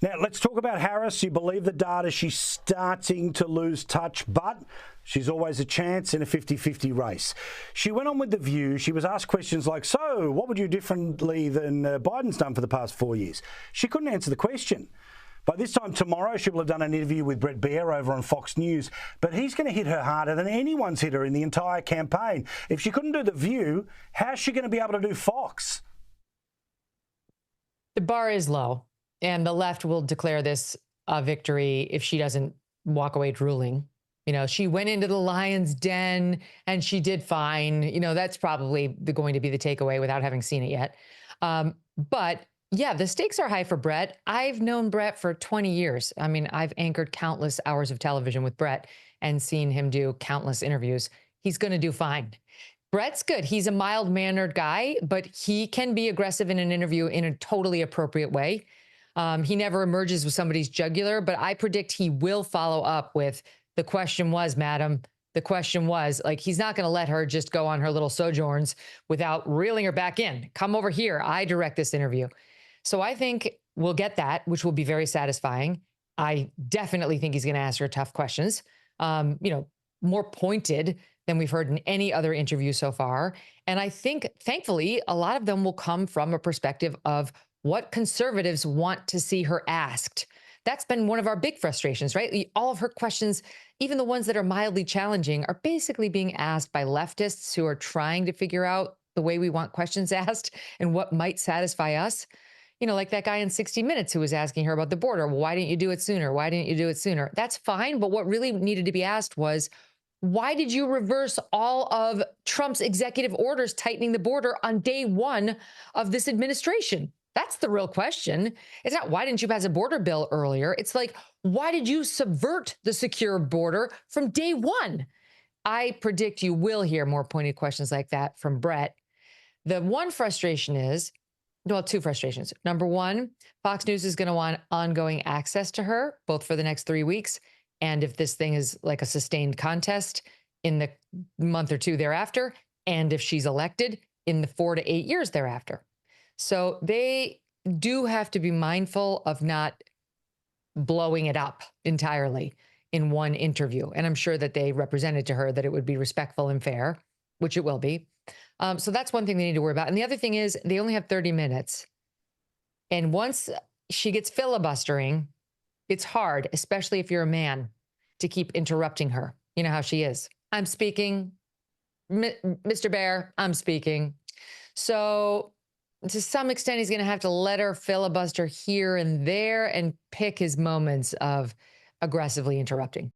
Now, let's talk about Harris. You believe the data. She's starting to lose touch, but she's always a chance in a 50-50 race. She went on with The View. She was asked questions like, so what would you do differently than Biden's done for the past 4 years? She couldn't answer the question. By this time tomorrow, she will have done an interview with Bret Baier over on Fox News, but he's going to hit her harder than anyone's hit her in the entire campaign. If she couldn't do The View, how's she going to be able to do Fox? The bar is low, and the left will declare this a victory if she doesn't walk away drooling. You know, she went into the lion's den and she did fine. You know, that's probably going to be the takeaway without having seen it yet. But yeah, the stakes are high for Bret. I've known Bret for 20 years. I mean, I've anchored countless hours of television with Bret and seen him do countless interviews. He's going to do fine. Bret's good. He's a mild-mannered guy, but he can be aggressive in an interview in a totally appropriate way. He never emerges with somebody's jugular, but I predict he will follow up with, the question was, madam, the question was, like, he's not going to let her just go on her little sojourns without reeling her back in. Come over here. I direct this interview. So I think we'll get that, which will be very satisfying. I definitely think he's going to ask her tough questions, you know, more pointed than we've heard in any other interview so far. And I think, thankfully, a lot of them will come from a perspective of what conservatives want to see her asked. That's been one of our big frustrations, right? All of her questions, even the ones that are mildly challenging, are basically being asked by leftists who are trying to figure out the way we want questions asked and what might satisfy us. You know, like that guy in 60 Minutes who was asking her about the border. Well, why didn't you do it sooner? Why didn't you do it sooner? That's fine. But what really needed to be asked was, why did you reverse all of Trump's executive orders tightening the border on day one of this administration? That's the real question. It's not, why didn't you pass a border bill earlier? It's like, why did you subvert the secure border from day one? I predict you will hear more pointed questions like that from Bret. The one frustration is, well, two frustrations. Number one, Fox News is going to want ongoing access to her, both for the next 3 weeks, and if this thing is like a sustained contest, in the month or two thereafter, and if she's elected, in the 4 to 8 years thereafter. So they do have to be mindful of not blowing it up entirely in one interview. And I'm sure that they represented to her that it would be respectful and fair, which it will be. So that's one thing they need to worry about. And the other thing is they only have 30 minutes. And once she gets filibustering, it's hard, especially if you're a man, to keep interrupting her. You know how she is. I'm speaking. Mr. Baier, I'm speaking. So to some extent, he's going to have to let her filibuster here and there and pick his moments of aggressively interrupting.